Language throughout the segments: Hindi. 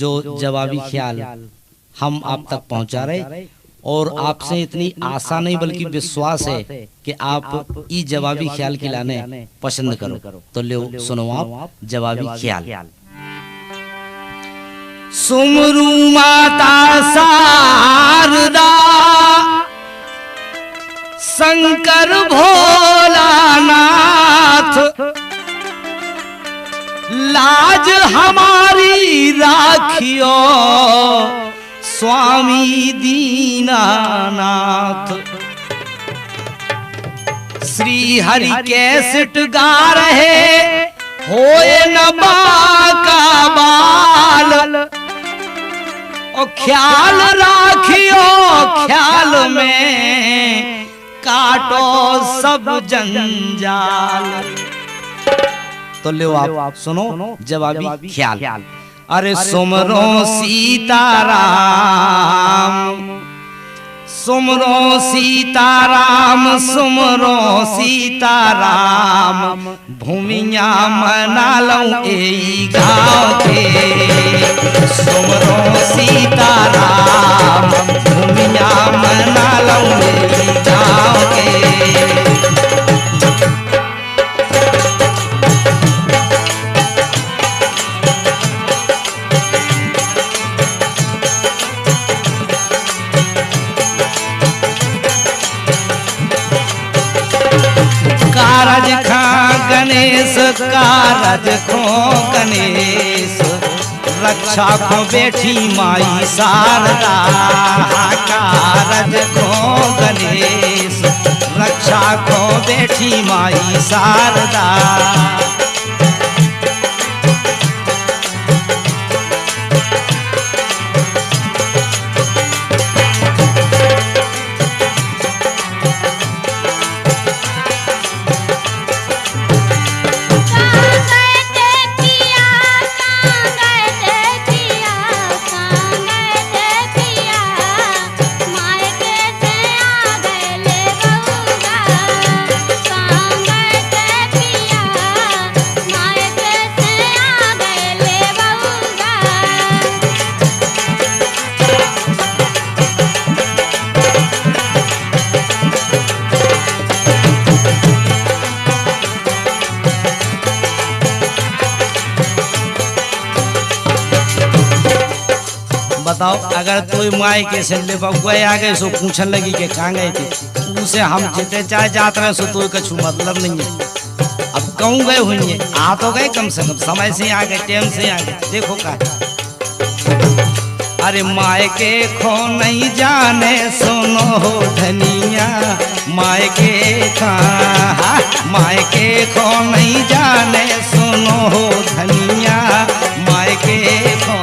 जो जवाबी ख्याल हम आप तक पहुंचा रहे, और आपसे इतनी आशा नहीं बल्कि विश्वास है कि आप ई जवाबी ख्याल खिलाने पसंद करो। तो ले सुनो आप जवाबी ख्याल। सुमरू माता शारदा शंकर भोलानाथ, लाज हमारी राखियो स्वामी दीनानाथ। श्री हरि कैसेट गा रहे होए न बाका बाल, और ख्याल राखियो ख्याल में काटो सब जंजाल। तो लो आप सुनो जवाबी ख्याल। अरे सुमरो सीताराम, सुमरो सीताराम, सुमरो सीताराम, भूमिया मना लऊं ए गाँव के। सुमरो सीताराम, भूमिया मना लऊं ए गाँव के। कारज खा गणेश, कारज खो गणेश, रक्षा खो बेठी माई शारदा। कारज खो गणेश, रक्षा खो बेठी माई शारदा। बताओ, अगर कोई माई के से ले गए आ गए सो पूछन लगी कि कहाँ गए थे, उसे हम जितने चाहे जाते रहे सो तो कछु मतलब नहीं है। अब कहूँ गए हुई आ तो गए, कम से कम समय से आ गए, टाइम से आ गए। देखो का अरे माए के खो नहीं जाने सुनो हो धनिया, माए के माए के खो नहीं जाने सुनो हो धनिया, माए के खो।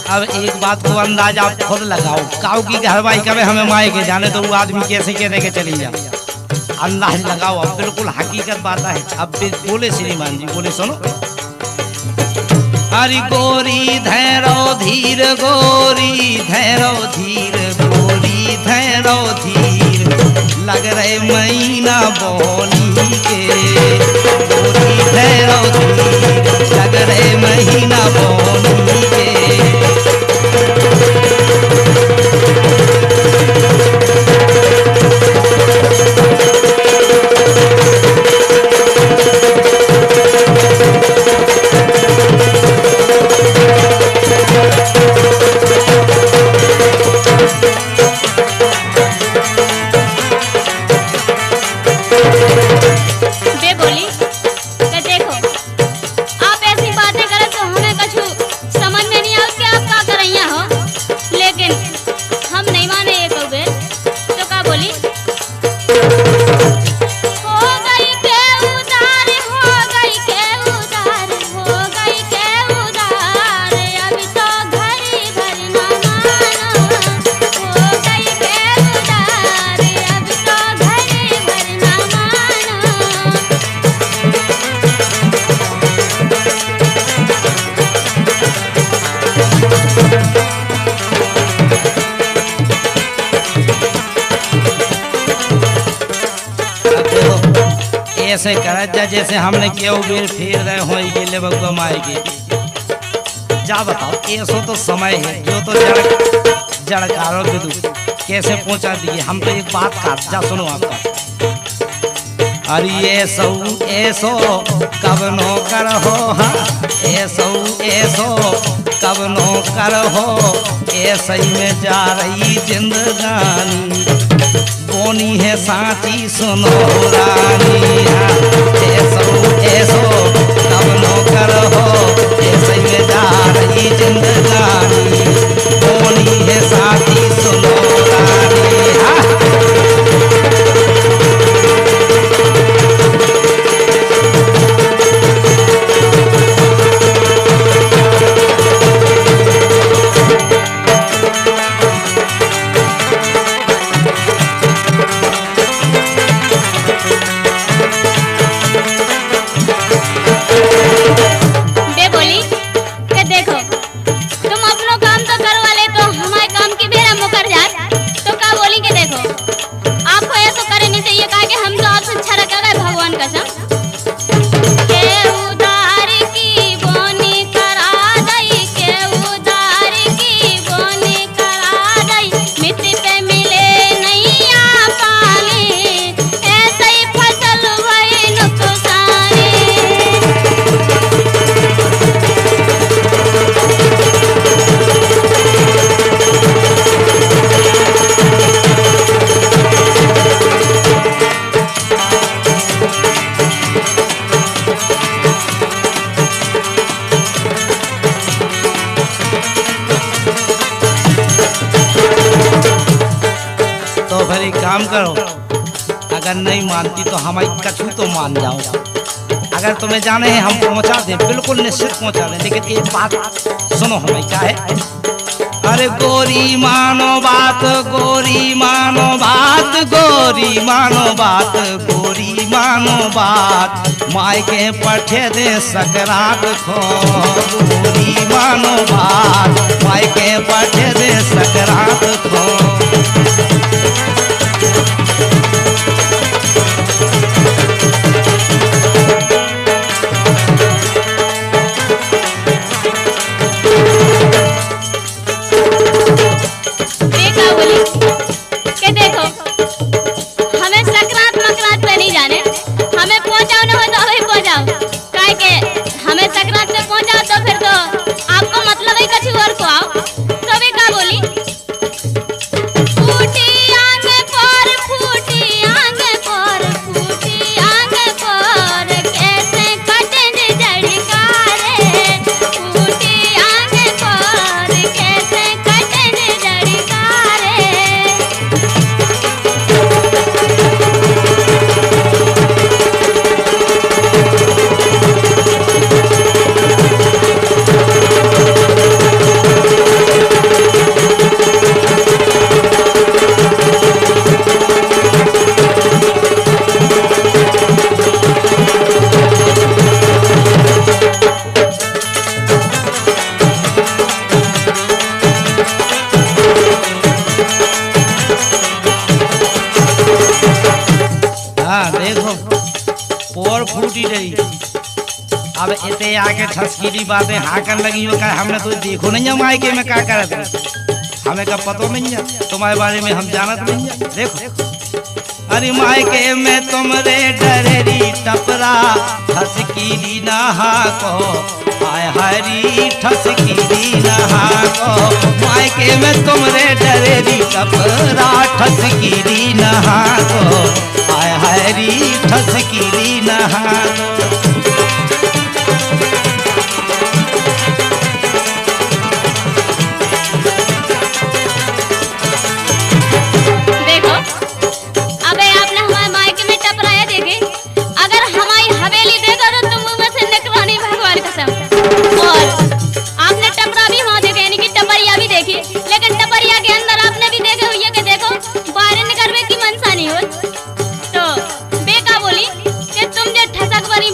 अब एक बात को अंदाजा आप खुद लगाओ, काऊ की घरवाई कभी हमें माए के जाने तो वो आदमी कैसे कहने के चली जा, अंदाज लगाओ। अब बिल्कुल हकीकत बात है। अब बोले श्रीमान जी, बोले सुनो। हरि गोरी धैरो धीर, गोरी धैरो धीर, गोरी धैरो धीर, लग रहे महीना बोनी के। गोरी धैरो धीर, लग रहे महीना बोनी के। ऐसे कर जा जैसे हमने क्यों बेर फेर रहे हो गेले बगुआ माए के। जा बताओ ऐसो तो समय है जो तो जड़कारो विदु कैसे पहुंचा दिए हम तो एक बात का जा सुनो आपका। अरे ऐसो कब नो कर हो ऐसो कब नो कर हो ऐसे ही में जा रही जिंदगानी बोनी है साथी सुनो रानी। ऐसो कब नो कर हो ऐसे ही में जा रही जिंदगानी बोनी है साथी सुनो रानी। काम करो, अगर नहीं मानती तो हमारी कछु तो मान जाओ। अगर तुम्हें जाने हैं हम पहुंचा दें, बिल्कुल निश्चित पहुंचा दें, लेकिन एक बात सुनो हमारी क्या है। अरे गोरी मानो बात, गोरी मानो बात, गोरी मानो बात, गोरी मानो बात, मायके पठे दे सकरात खो। गोरी मानो बात, मायके पठे दे सकरात खो। अब इतने आके ठसकीली बातें हाकन लगी हो, क्या हमने तो देखो नहीं है मायके में क्या करत, हमें का पतो नहीं है, तुम्हारे बारे में हम जानत नहीं है। देखो अरे मायके में तुमरे डरेरी टपरा ठसकीली नहा को, हाय हरी ठसकीली नहा को, मायके में तुमरे डरेरी टपरा ठसकीली नहा को, हाय हरी ठसकीली नहा को। ठसक बनी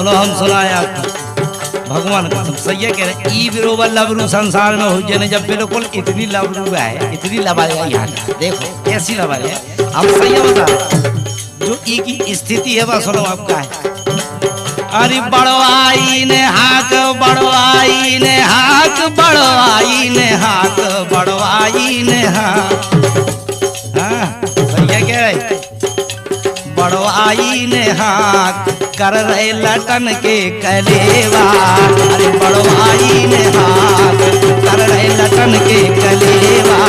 सुनो हम सुनाए आपको भगवान कसम सही है कह रहे ई बिरोबर लबरू संसार में हो जाने जब बिल्कुल इतनी लबरू है इतनी लबारी है यहाँ देखो ऐसी लबारी है हम सही है बता जो ई की स्थिति है बस सुनो आपका है। अरे बड़वाई ने हाक बड़वाई ने हाक बड़वाई ने हाक बड़वाई ने हाक सही है कह रहे बड़वाई ने हाक कर रहे लटन के कलेवा। अरे बड़वाई ने हाक कर रहे लटन के कलेवा।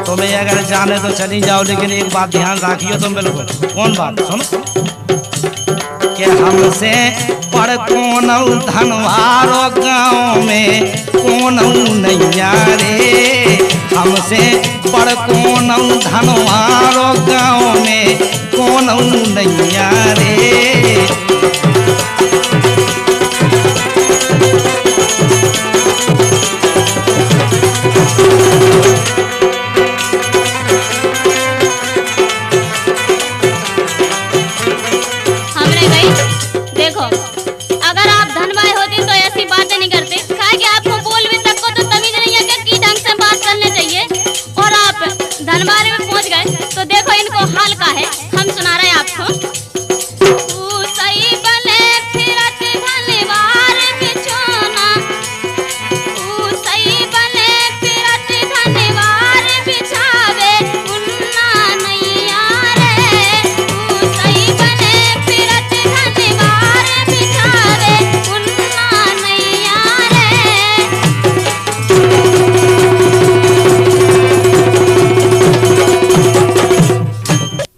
तुम्हें अगर जाने तो चली जाओ लेकिन एक बात ध्यान रखियो तुम बिल्कुल। कौन बात सुनो कि हमसे पर कौन धनवारो गाँव में कौन नैया रे। हमसे पर कौन धनवारो गाँव में कौन नैया रे। धनबाद में पहुंच गए तो देखो इनको हाल का है हम सुना रहे हैं आपको।